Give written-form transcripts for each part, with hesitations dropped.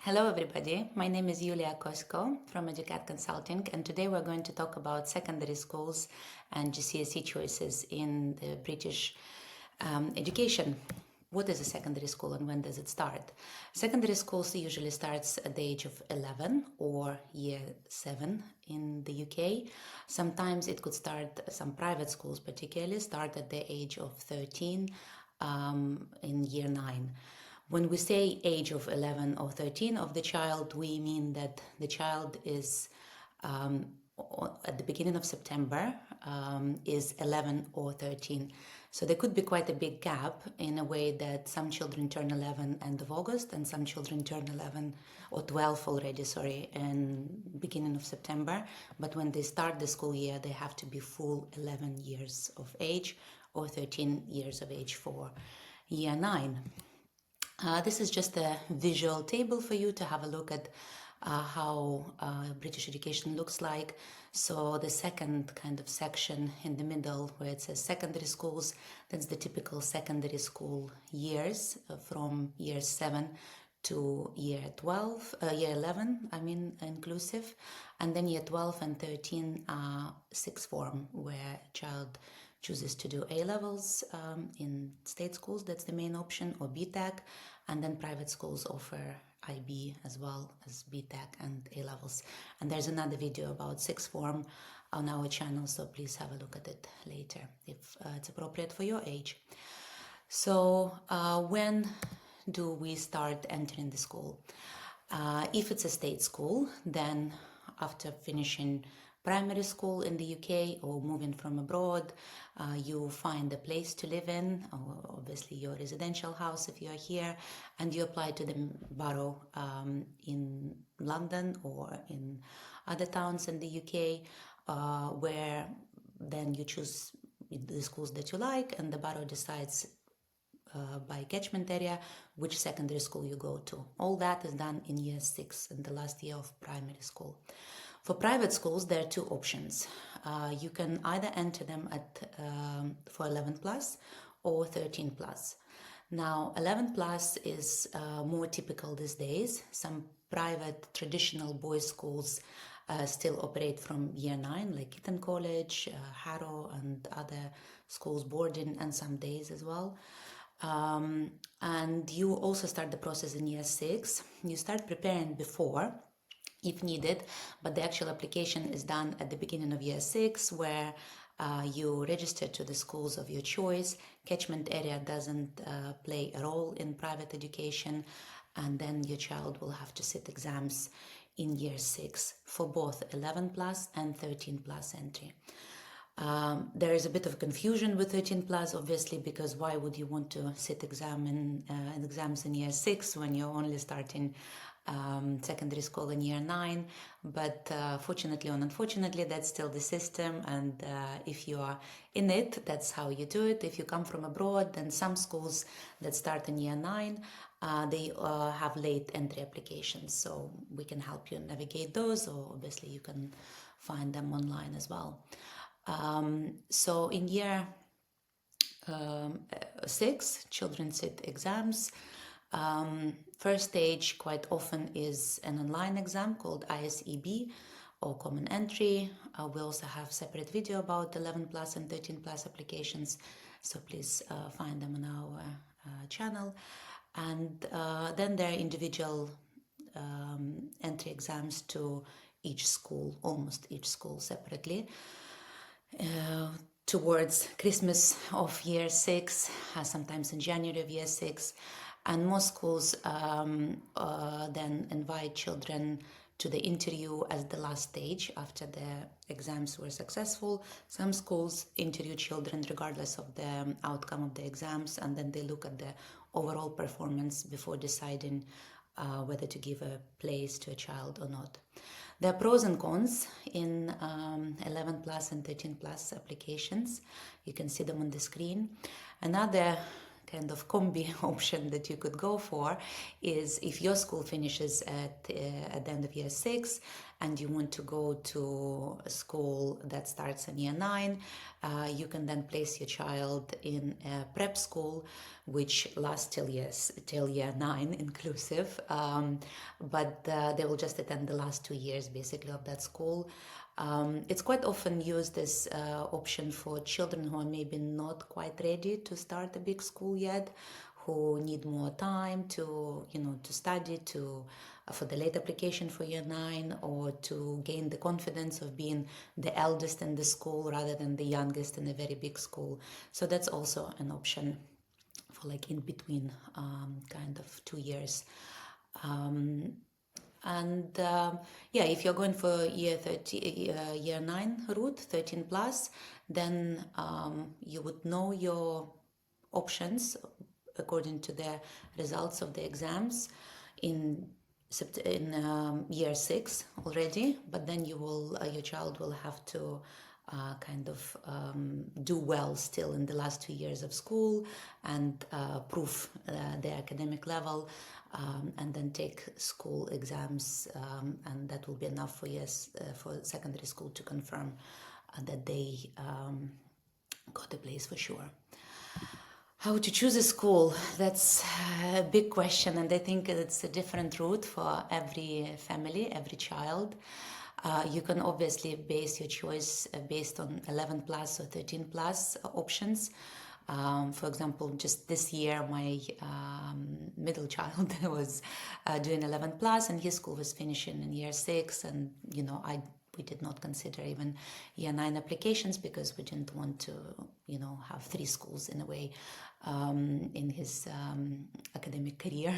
Hello everybody, my name is Yuliya from EducAd Consulting, and today we're going to talk about secondary schools and GCSE choices in the British education. What is a secondary school and when does it start? Secondary schools usually starts at the age of 11 or year 7 in the UK. Sometimes it could start, some private schools particularly, start at the age of 13 in year 9. When we say age of 11 or 13 of the child, we mean that the child is at the beginning of September is 11 or 13. So there could be quite a big gap in a way that some children turn 11 end of August and some children turn 11 or 12 already, in beginning of September. But when they start the school year, they have to be full 11 years of age or 13 years of age for year 9. This is just a visual table for you to have a look at how British education looks like. So the second kind of section in the middle where it says secondary schools, that's the typical secondary school years from year 7 to year 11, inclusive. And then year 12 and 13 are sixth form, where child chooses to do A-levels in state schools, that's the main option, or BTEC, and then private schools offer IB as well as BTEC and A-levels. And there's another video about sixth form on our channel, so please have a look at it later if it's appropriate for your age. So when do we start entering the school? If it's a state school, then after finishing primary school in the UK or moving from abroad, you find a place to live in, or obviously your residential house if you're here, and you apply to the borough in London or in other towns in the UK, where then you choose the schools that you like, and the borough decides by catchment area which secondary school you go to. All that is done in year 6, in the last year of primary school. For private schools, there are two options. You can either enter them for 11 plus or 13 plus. Now, 11 plus is more typical these days. Some private traditional boys' schools still operate from year 9, like Eton College, Harrow, and other schools, boarding, and some days as well. And you also start the process in year 6. You start preparing before, if needed, but the actual application is done at the beginning of year 6, where you register to the schools of your choice. Catchment area doesn't play a role in private education, and then your child will have to sit exams in year 6 for both 11 plus and 13 plus entry. There is a bit of confusion with 13 plus, obviously, because why would you want to sit exams in year 6 when you're only starting secondary school in year 9? But fortunately or unfortunately, that's still the system, and if you are in it, that's how you do it. If you come from abroad, then some schools that start in year 9, they have late entry applications, so we can help you navigate those, or obviously you can find them online as well. So in year 6, children sit exams. First stage quite often is an online exam called ISEB or Common Entry. We also have separate video about 11 plus and 13 plus applications, so please find them on our channel. And then there are individual entry exams to each school, almost each school separately. Towards Christmas of year 6, sometimes in January of year 6, and most schools then invite children to the interview as the last stage after the exams were successful. Some schools interview children regardless of the outcome of the exams, and then they look at the overall performance before deciding whether to give a place to a child or not. There are pros and cons in 11 plus and 13 plus applications. You can see them on the screen. Another kind of combi option that you could go for is if your school finishes at the end of year 6 and you want to go to a school that starts in year 9, you can then place your child in a prep school which lasts till year 9 inclusive, but they will just attend the last 2 years basically of that school. It's quite often used as option for children who are maybe not quite ready to start a big school yet, who need more time to study, for the late application for year 9, or to gain the confidence of being the eldest in the school rather than the youngest in a very big school. So that's also an option for like in between kind of 2 years. If you're going for year 9 route, 13 plus, then you would know your options according to the results of the exams in year 6 already, but then your child will have to do well still in the last 2 years of school and prove their academic level, and then take school exams, and that will be enough for secondary school to confirm that they got a place for sure. How to choose a school? That's a big question, and I think it's a different route for every family, every child. You can obviously base your choice based on 11 plus or 13 plus options. For example, just this year, my middle child was doing 11 plus, and his school was finishing in year 6, and we did not consider even year 9 applications because we didn't want to have 3 schools in a way in his academic career.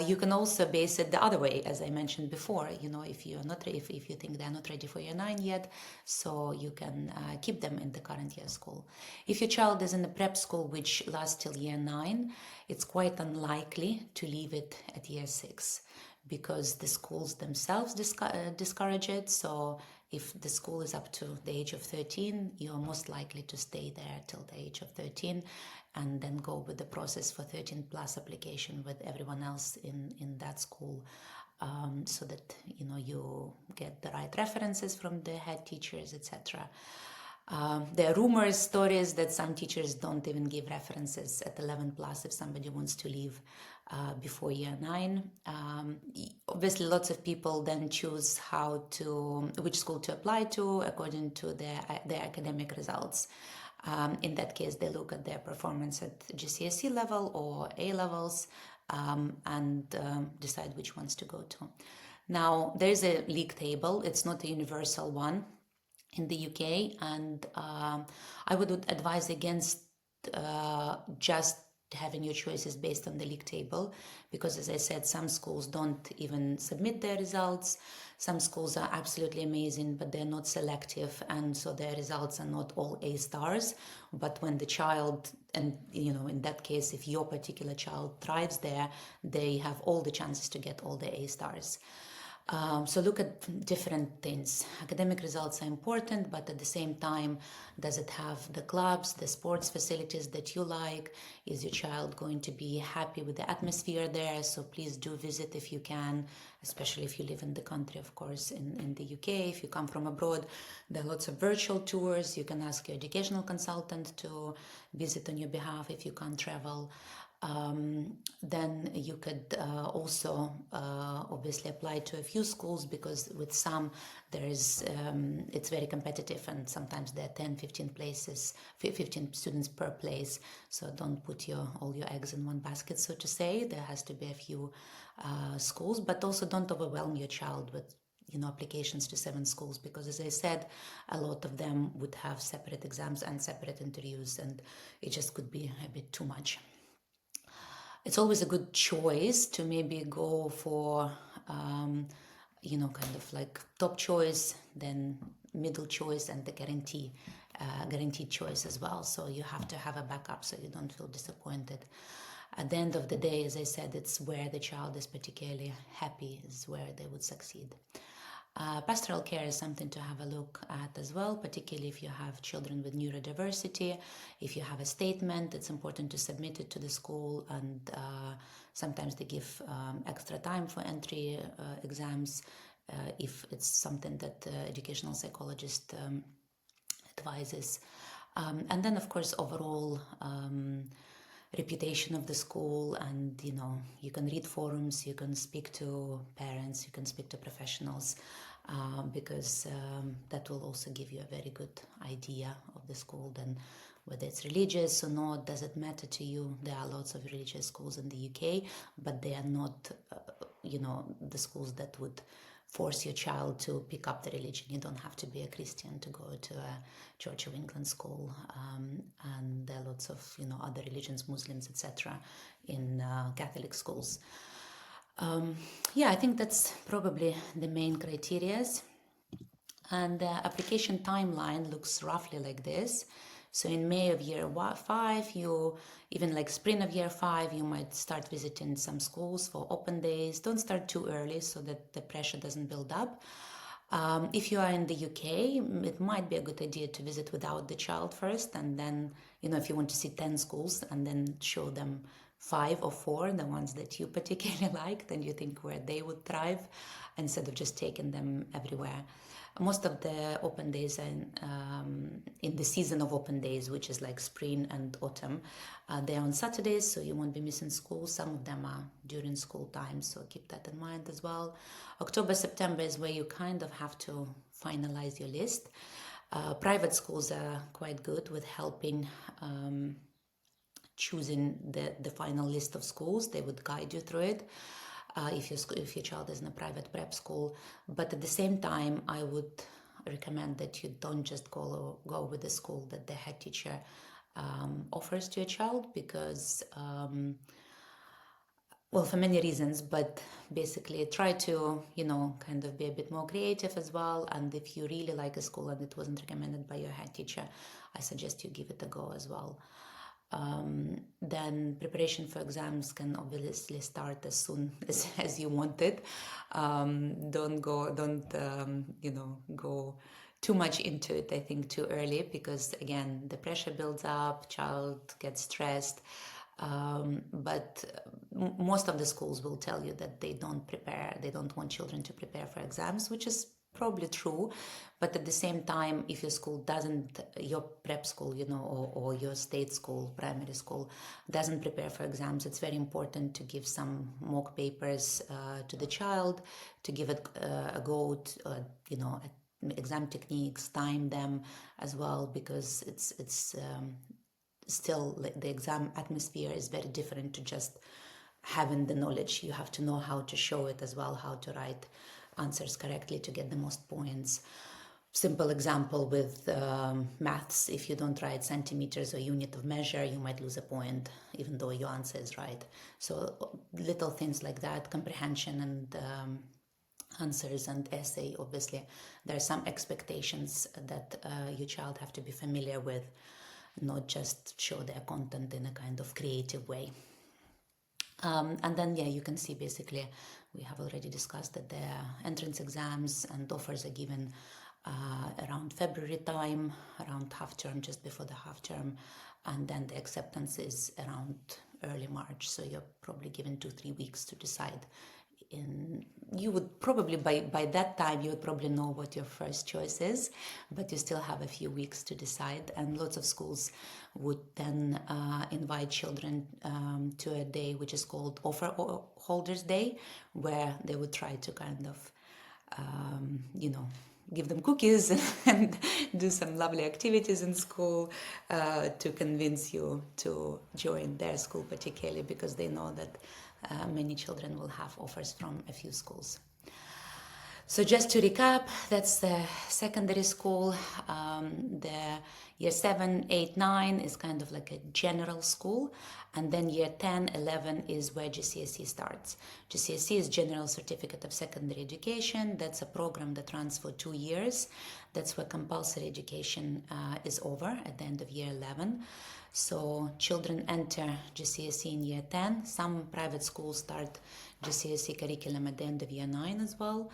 You can also base it the other way, as I mentioned before. If you think they're not ready for year 9 yet, so you can keep them in the current year school. If your child is in a prep school which lasts till year 9, it's quite unlikely to leave it at year 6 because the schools themselves discourage it. So if the school is up to the age of 13, you're most likely to stay there till the age of 13 and then go with the process for 13 plus application with everyone else in that school, so that you get the right references from the head teachers, etc. There are rumors, stories that some teachers don't even give references at 11 plus if somebody wants to leave before year 9. Obviously, lots of people then choose which school to apply to according to their academic results. In that case, they look at their performance at GCSE level or A levels and decide which ones to go to. Now, there's a league table. It's not a universal one in the UK, and I would advise against just having your choices based on the league table, because as I said, some schools don't even submit their results. Some schools are absolutely amazing, but they're not selective, and so their results are not all A stars. But when the child, and in that case, if your particular child thrives there, they have all the chances to get all the A stars. So look at different things. Academic results are important, but at the same time, does it have the clubs, the sports facilities that you like? Is your child going to be happy with the atmosphere there? So please do visit if you can, especially if you live in the country, of course, in the UK. If you come from abroad, there are lots of virtual tours. You can ask your educational consultant to visit on your behalf if you can't travel. Then you could also obviously apply to a few schools, because with some it's very competitive, and sometimes there are 10, 15 places, 15 students per place. So don't put all your eggs in one basket, so to say. There has to be a few schools, but also don't overwhelm your child with applications to 7 schools, because as I said, a lot of them would have separate exams and separate interviews, and it just could be a bit too much. It's always a good choice to maybe go for, kind of like top choice, then middle choice, and the guaranteed choice as well. So you have to have a backup so you don't feel disappointed. At the end of the day, as I said, it's where the child is particularly happy is where they would succeed. Pastoral care is something to have a look at as well, particularly if you have children with neurodiversity. If you have a statement, it's important to submit it to the school, and sometimes they give extra time for entry exams if it's something that the educational psychologist advises. And then, of course, overall reputation of the school, and you can read forums, you can speak to parents, you can speak to professionals, because that will also give you a very good idea of the school. Then whether it's religious or not, does it matter to you? There are lots of religious schools in the UK, but they are not the schools that would force your child to pick up the religion. You don't have to be a Christian to go to a Church of England school, and there are lots of other religions, Muslims, etc., in Catholic schools. I think that's probably the main criterias. And the application timeline looks roughly like this. So in May of year 5, even like spring of year 5, you might start visiting some schools for open days. Don't start too early so that the pressure doesn't build up. If you are in the UK, it might be a good idea to visit without the child first, and then, if you want to see 10 schools and then show them 5 or 4, the ones that you particularly like, then you think where they would thrive, instead of just taking them everywhere. Most of the open days are in the season of open days, which is like spring and autumn. They're on Saturdays, so you won't be missing school. Some of them are during school time, so keep that in mind as well. October, September is where you kind of have to finalize your list. Private schools are quite good with helping choosing the final list of schools. They would guide you through it. If your child is in a private prep school. But at the same time, I would recommend that you don't just go with the school that the head teacher offers to your child, because, for many reasons, but basically try to, kind of be a bit more creative as well. And if you really like a school and it wasn't recommended by your head teacher, I suggest you give it a go as well. Then preparation for exams can obviously start as soon as you want it. Don't go too much into it, I think, too early, because again, the pressure builds up, child gets stressed. But most of the schools will tell you that they don't want children to prepare for exams, which is probably true. But at the same time, if your school your prep school, or your state school, primary school, doesn't prepare for exams, it's very important to give some mock papers to the child, to give it a go, exam techniques, time them as well, because it's still, the exam atmosphere is very different to just having the knowledge. You have to know how to show it as well, how to write answers correctly to get the most points. Simple example with maths: if you don't write centimeters or unit of measure, you might lose a point even though your answer is right. So little things like that, comprehension and answers and essay, obviously there are some expectations that your child have to be familiar with, not just show their content in a kind of creative way. And then, you can see basically, we have already discussed that the entrance exams and offers are given around February time, around half term, just before the half term, and then the acceptance is around early March. So you're probably given 2-3 weeks to decide. You would probably, by that time, you would probably know what your first choice is, but you still have a few weeks to decide. And lots of schools would then invite children to a day which is called Offer Holders Day, where they would try to kind of, give them cookies and do some lovely activities in school to convince you to join their school, particularly because they know that many children will have offers from a few schools. So just to recap, that's the secondary school. The year 7, 8, 9 is kind of like a general school. And then year 10, 11 is where GCSE starts. GCSE is General Certificate of Secondary Education. That's a program that runs for 2 years. That's where compulsory education is over at the end of year 11. So children enter GCSE in year 10. Some private schools start GCSE curriculum at the end of year 9 as well.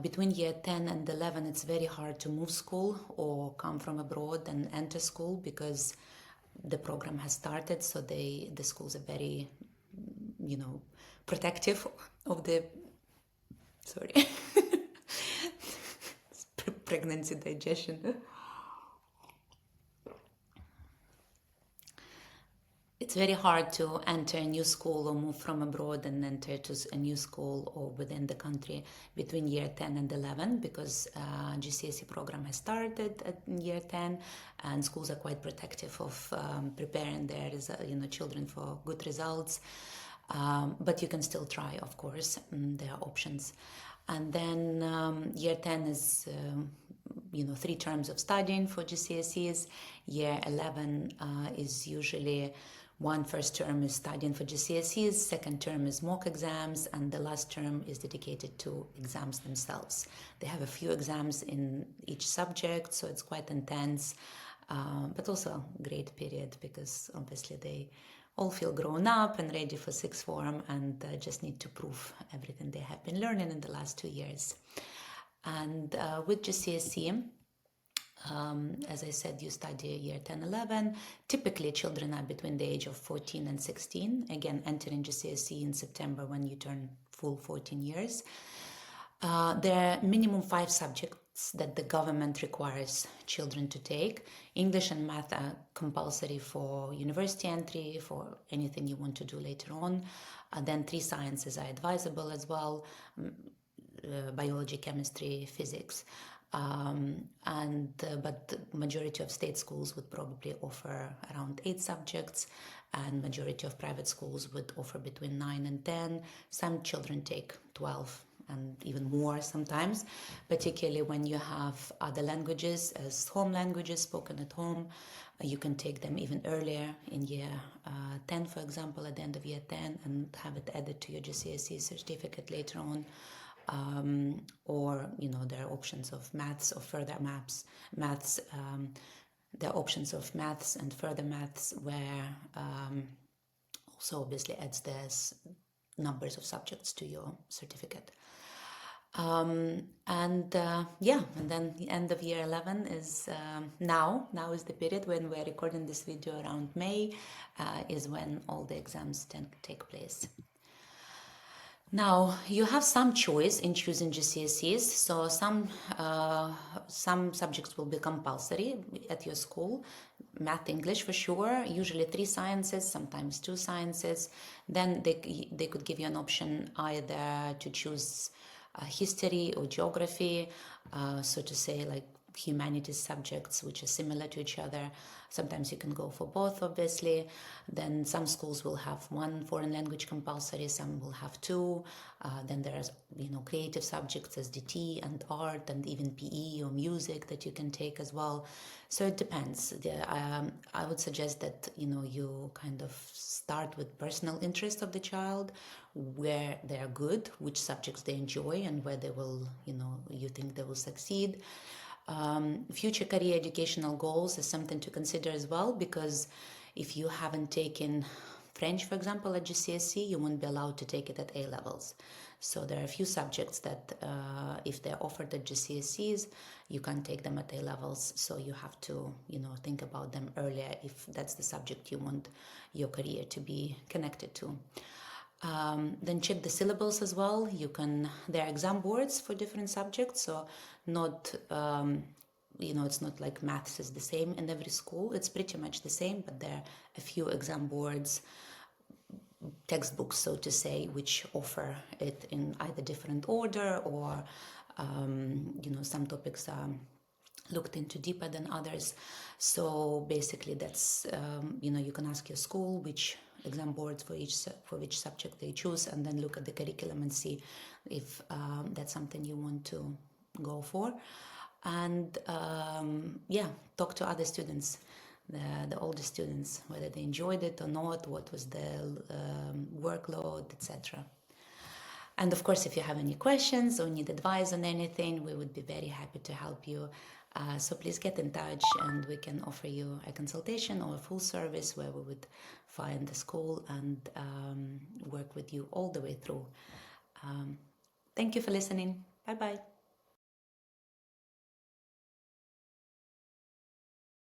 Between year 10 and 11, it's very hard to move school or come from abroad and enter school because the program has started. So the schools are very, protective of the, sorry, pregnancy digestion. It's very hard to enter a new school or move from abroad and enter to a new school or within the country between year 10 and 11 because GCSE program has started at year 10 and schools are quite protective of preparing their children for good results. But you can still try, of course. There are options. And then year 10 is 3 terms of studying for GCSEs. Year 11 is usually one first term is studying for GCSEs, second term is mock exams, and the last term is dedicated to exams themselves. They have a few exams in each subject, so it's quite intense, but also a great period because obviously they all feel grown up and ready for sixth form and just need to prove everything they have been learning in the last 2 years. And with GCSE, as I said, you study year 10, 11. Typically, children are between the age of 14 and 16. Again, entering GCSE in September when you turn full 14 years. There are minimum 5 subjects that the government requires children to take. English and math are compulsory for university entry, for anything you want to do later on. Then 3 sciences are advisable as well, biology, chemistry, physics. But the majority of state schools would probably offer around 8 subjects, and majority of private schools would offer between 9 and 10. Some children take 12 and even more sometimes, particularly when you have other languages as home languages spoken at home. You can take them even earlier in year 10, for example, at the end of year 10, and have it added to your GCSE certificate later on. Or there are options of maths or further maths. There are options of maths and further maths where also obviously adds the numbers of subjects to your certificate. And then the end of year 11 is now is the period when we're recording this video around May, is when all the exams tend to take place. Now, you have some choice in choosing GCSEs, so some subjects will be compulsory at your school. Math, English for sure, usually 3 sciences, sometimes 2 sciences. Then they could give you an option either to choose history or geography, so to say like humanities subjects which are similar to each other. Sometimes you can go for both, obviously. Then some schools will have 1 foreign language compulsory, some will have 2. Then there's creative subjects as DT and art and even PE or music that you can take as well. So it depends. I would suggest that you kind of start with personal interest of the child, where they are good, which subjects they enjoy, and where they will you think they will succeed. Future career educational goals is something to consider as well, because if you haven't taken French, for example, at GCSE, you won't be allowed to take it at A levels. So there are a few subjects that if they're offered at GCSEs, you can't take them at A levels. So you have to, think about them earlier if that's the subject you want your career to be connected to. Then check the syllables as well. There are exam boards for different subjects, so not, it's not like maths is the same in every school. It's pretty much the same, but there are a few exam boards, textbooks, so to say, which offer it in either different order or, some topics are looked into deeper than others. So basically that's, you can ask your school which exam boards for which subject they choose, and then look at the curriculum and see if that's something you want to go for. And talk to other students, the older students, whether they enjoyed it or not, what was the workload, etc. And of course, if you have any questions or need advice on anything, we would be very happy to help you. So please get in touch and we can offer you a consultation or a full service where we would find the school and work with you all the way through. Thank you for listening. Bye-bye.